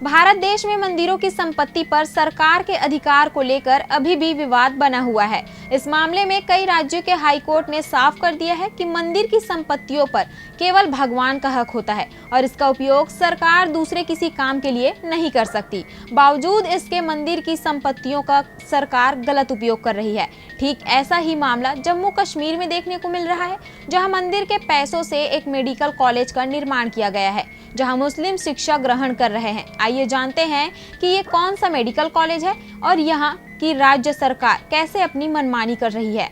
भारत देश में मंदिरों की संपत्ति पर सरकार के अधिकार को लेकर अभी भी विवाद बना हुआ है। इस मामले में कई राज्यों के हाई कोर्ट ने साफ कर दिया है कि मंदिर की संपत्तियों पर केवल भगवान का हक होता है और इसका उपयोग सरकार दूसरे किसी काम के लिए नहीं कर सकती। बावजूद इसके मंदिर की संपत्तियों का सरकार गलत उपयोग कर रही है। ठीक ऐसा ही मामला जम्मू कश्मीर में देखने को मिल रहा है, जहां मंदिर के पैसों से एक मेडिकल कॉलेज का निर्माण किया गया है, जहां मुस्लिम शिक्षा ग्रहण कर रहे हैं। आइए जानते हैं कि ये कौन सा मेडिकल कॉलेज है और यहाँ की राज्य सरकार कैसे अपनी मनमानी कर रही है।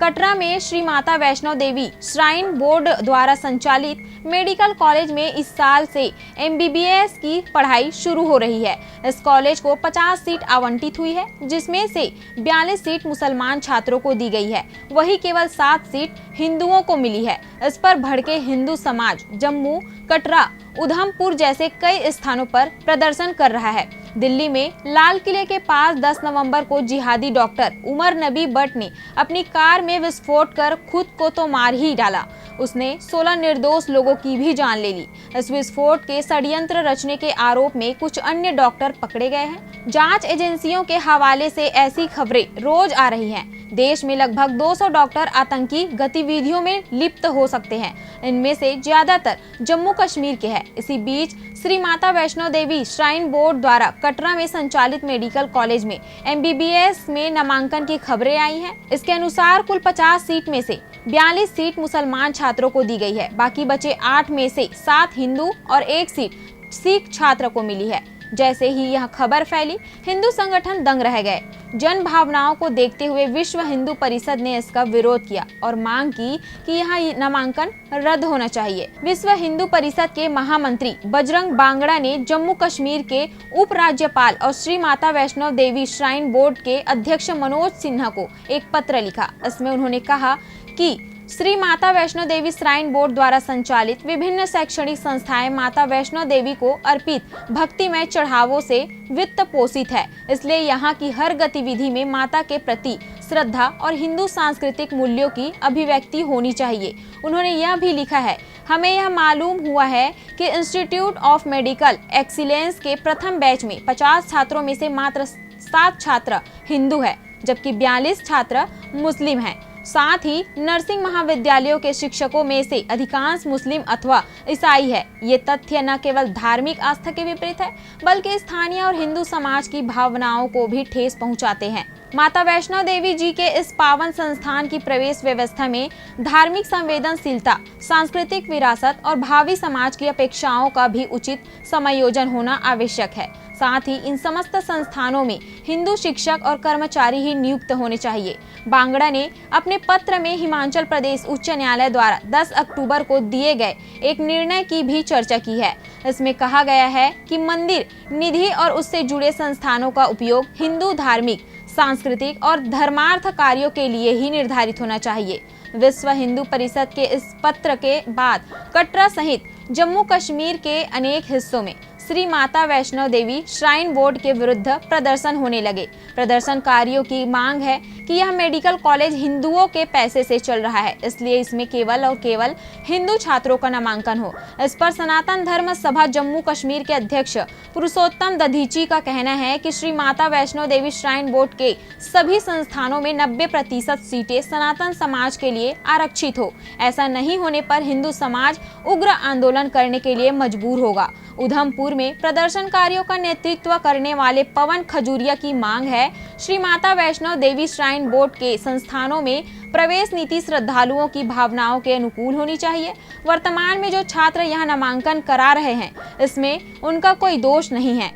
कटरा में श्री माता वैष्णो देवी श्राइन बोर्ड द्वारा संचालित मेडिकल कॉलेज में इस साल से MBBS की पढ़ाई शुरू हो रही है। इस कॉलेज को 50 सीट आवंटित हुई है, जिसमें से 42 सीट मुसलमान छात्रों को दी गई है, वही केवल 7 सीट हिंदुओं को मिली है। इस पर भड़के हिंदू समाज जम्मू, कटरा, उधमपुर जैसे कई स्थानों पर प्रदर्शन कर रहा है। दिल्ली में लाल किले के पास 10 नवंबर को जिहादी डॉक्टर उमर नबी बट ने अपनी कार में विस्फोट कर खुद को तो मार ही डाला। उसने 16 निर्दोष लोगों की भी जान ले ली। इस विस्फोट के षड्यंत्र रचने के आरोप में कुछ अन्य डॉक्टर पकड़े गए हैं। जांच एजेंसियों के हवाले से ऐसी खबरें रोज आ रही हैं। देश में लगभग 200 डॉक्टर आतंकी गतिविधियों में लिप्त हो सकते हैं। इनमें से ज्यादातर जम्मू कश्मीर के हैं। इसी बीच श्री माता वैष्णो देवी श्राइन बोर्ड द्वारा कटरा में संचालित मेडिकल कॉलेज में MBBS में नामांकन की खबरें आई हैं। इसके अनुसार कुल 50 सीट में से 42 सीट मुसलमान छात्रों को दी गई है। बाकी बचे 8 में से 7 हिंदू और 1 सीट सिख छात्र को मिली है। जैसे ही यह खबर फैली, हिंदू संगठन दंग रह गए। जन भावनाओं को देखते हुए विश्व हिंदू परिषद ने इसका विरोध किया और मांग की कि यह नामांकन रद्द होना चाहिए। विश्व हिंदू परिषद के महामंत्री बजरंग बांगड़ा ने जम्मू कश्मीर के उपराज्यपाल और श्री माता वैष्णो देवी श्राइन बोर्ड के अध्यक्ष मनोज सिन्हा को एक पत्र लिखा। इसमें उन्होंने कहा कि श्री माता वैष्णो देवी श्राइन बोर्ड द्वारा संचालित विभिन्न शैक्षणिक संस्थाएं माता वैष्णो देवी को अर्पित भक्तिमय चढ़ावों से वित्त पोषित है, इसलिए यहाँ की हर गतिविधि में माता के प्रति श्रद्धा और हिंदू सांस्कृतिक मूल्यों की अभिव्यक्ति होनी चाहिए। उन्होंने यह भी लिखा है, हमें यह मालूम हुआ है कि इंस्टीट्यूट ऑफ मेडिकल एक्सीलेंस के प्रथम बैच में 50 छात्रों में से मात्र 7 छात्र हिंदू है, जबकि 42 छात्र मुस्लिम हैं। साथ ही नर्सिंग महाविद्यालयों के शिक्षकों में से अधिकांश मुस्लिम अथवा ईसाई है। ये तथ्य न केवल धार्मिक आस्था के विपरीत है, बल्कि स्थानीय और हिंदू समाज की भावनाओं को भी ठेस पहुंचाते हैं। माता वैष्णो देवी जी के इस पावन संस्थान की प्रवेश व्यवस्था में धार्मिक संवेदनशीलता, सांस्कृतिक विरासत और भावी समाज की अपेक्षाओं का भी उचित समायोजन होना आवश्यक है। साथ ही इन समस्त संस्थानों में हिंदू शिक्षक और कर्मचारी ही नियुक्त होने चाहिए। बांगड़ा ने अपने पत्र में हिमाचल प्रदेश उच्च न्यायालय द्वारा 10 अक्टूबर को दिए गए एक निर्णय की भी चर्चा की है। इसमें कहा गया है कि मंदिर निधि और उससे जुड़े संस्थानों का उपयोग हिंदू धार्मिक, सांस्कृतिक और धर्मार्थ कार्यों के लिए ही निर्धारित होना चाहिए। विश्व हिंदू परिषद के इस पत्र के बाद कटरा सहित जम्मू कश्मीर के अनेक हिस्सों में श्री माता वैष्णो देवी श्राइन बोर्ड के विरुद्ध प्रदर्शन होने लगे। प्रदर्शनकारियों की मांग है कि यह मेडिकल कॉलेज हिंदुओं के पैसे से चल रहा है, इसलिए इसमें केवल और केवल हिंदू छात्रों का नामांकन हो। इस पर सनातन धर्म सभा जम्मू कश्मीर के अध्यक्ष पुरुषोत्तम दधीची का कहना है कि श्री माता वैष्णो देवी श्राइन बोर्ड के सभी संस्थानों में 90% सीटें सनातन समाज के लिए आरक्षित हो। ऐसा नहीं होने पर हिंदू समाज उग्र आंदोलन करने के लिए मजबूर होगा। उधमपुर में प्रदर्शनकारियों का नेतृत्व करने वाले पवन खजूरिया की मांग है, श्री माता वैष्णो देवी श्राइन बोर्ड के संस्थानों में प्रवेश नीति श्रद्धालुओं की भावनाओं के अनुकूल होनी चाहिए। वर्तमान में जो छात्र यहाँ नामांकन करा रहे हैं, इसमें उनका कोई दोष नहीं है।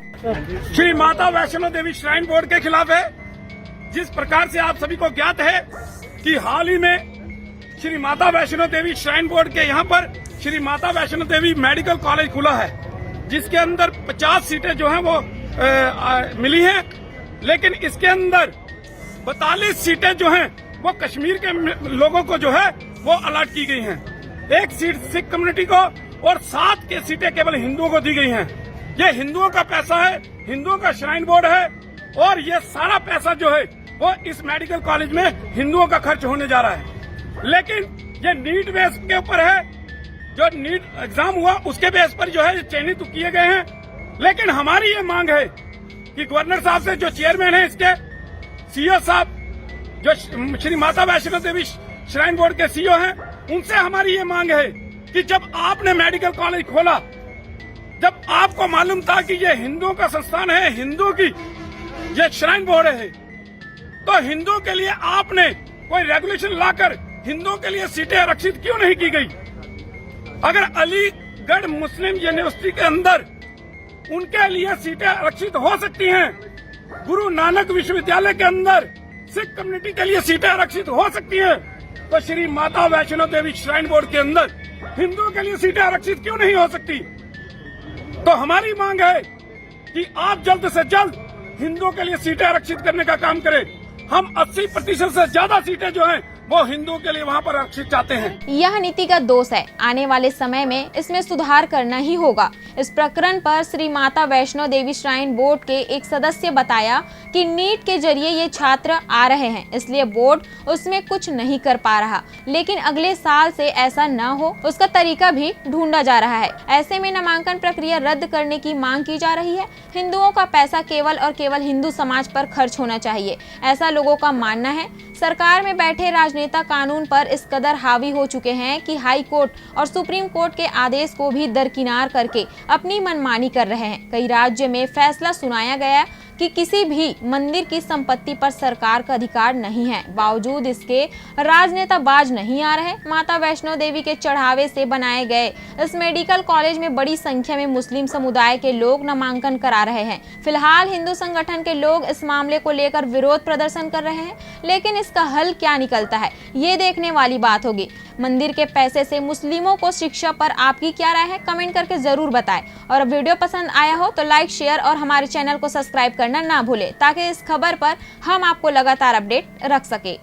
श्री माता वैष्णो देवी श्राइन बोर्ड के खिलाफ है। जिस प्रकार से आप सभी को ज्ञात है कि हाल ही में श्री माता वैष्णो देवी श्राइन बोर्ड के यहाँ पर श्री माता वैष्णो देवी मेडिकल कॉलेज खुला है, जिसके अंदर 50 सीटें जो हैं वो मिली हैं, लेकिन इसके अंदर 42 सीटें जो हैं वो कश्मीर के लोगों को जो है वो अलॉट की गई हैं। 1 सीट सिख कम्युनिटी को और 7 के सीटें केवल हिंदुओं को दी गई हैं। ये हिंदुओं का पैसा है, हिंदुओं का श्राइन बोर्ड है और ये सारा पैसा जो है वो इस मेडिकल कॉलेज में हिंदुओं का खर्च होने जा रहा है। लेकिन ये नीट बेस के ऊपर है, जो नीट एग्जाम हुआ उसके बेस पर जो है चयनित किए गए हैं, लेकिन हमारी ये मांग है कि गवर्नर साहब से, जो चेयरमैन है इसके, सीईओ साहब, जो श्री माता वैष्णो देवी श्राइन बोर्ड के सीईओ हैं, उनसे हमारी ये मांग है कि जब आपने मेडिकल कॉलेज खोला, जब आपको मालूम था कि ये हिंदुओं का संस्थान है, हिंदू की ये श्राइन बोर्ड है, तो हिंदुओं के लिए आपने कोई रेगुलेशन लाकर हिंदुओं के लिए सीटें आरक्षित क्यों नहीं की गई? अगर अलीगढ़ मुस्लिम यूनिवर्सिटी के अंदर उनके लिए सीटें आरक्षित हो सकती हैं, गुरु नानक विश्वविद्यालय के अंदर सिख कम्युनिटी के लिए सीटें आरक्षित हो सकती हैं, तो श्री माता वैष्णो देवी श्राइन बोर्ड के अंदर हिंदुओं के लिए सीटें आरक्षित क्यों नहीं हो सकती? तो हमारी मांग है कि आप जल्द से जल्द हिंदुओं के लिए सीटें आरक्षित करने का काम करें। हम 80% से ज्यादा सीटें जो हैं वो हिंदुओं के लिए वहाँ पर आरक्षित चाहते हैं। यह नीतिगत दोष है, आने वाले समय में इसमें सुधार करना ही होगा। इस प्रकरण पर श्री माता वैष्णो देवी श्राइन बोर्ड के एक सदस्य बताया कि नीट के जरिए ये छात्र आ रहे हैं, इसलिए बोर्ड उसमें कुछ नहीं कर पा रहा, लेकिन अगले साल से ऐसा न हो उसका तरीका भी ढूंढा जा रहा है। ऐसे में नामांकन प्रक्रिया रद्द करने की मांग की जा रही है। हिंदुओं का पैसा केवल और केवल हिंदू समाज पर खर्च होना चाहिए, ऐसा लोगों का मानना है। सरकार में बैठे राजनेता कानून पर इस कदर हावी हो चुके हैं कि हाई कोर्ट और सुप्रीम कोर्ट के आदेश को भी दरकिनार करके अपनी मनमानी कर रहे हैं। कई राज्य में फैसला सुनाया गया कि किसी भी मंदिर की संपत्ति पर सरकार का अधिकार नहीं है, बावजूद इसके राजनेता बाज नहीं आ रहे। माता वैष्णो देवी के चढ़ावे से बनाए गए इस मेडिकल कॉलेज में बड़ी संख्या में मुस्लिम समुदाय के लोग नामांकन करा रहे हैं। फिलहाल हिंदू संगठन के लोग इस मामले को लेकर विरोध प्रदर्शन कर रहे हैं, लेकिन इसका हल क्या निकलता है ये देखने वाली बात होगी। मंदिर के पैसे से मुस्लिमों को शिक्षा पर आपकी क्या राय है, कमेंट करके जरूर बताएं। और वीडियो पसंद आया हो तो लाइक, शेयर और हमारे चैनल को सब्सक्राइब करना ना भूलें, ताकि इस खबर पर हम आपको लगातार अपडेट रख सके।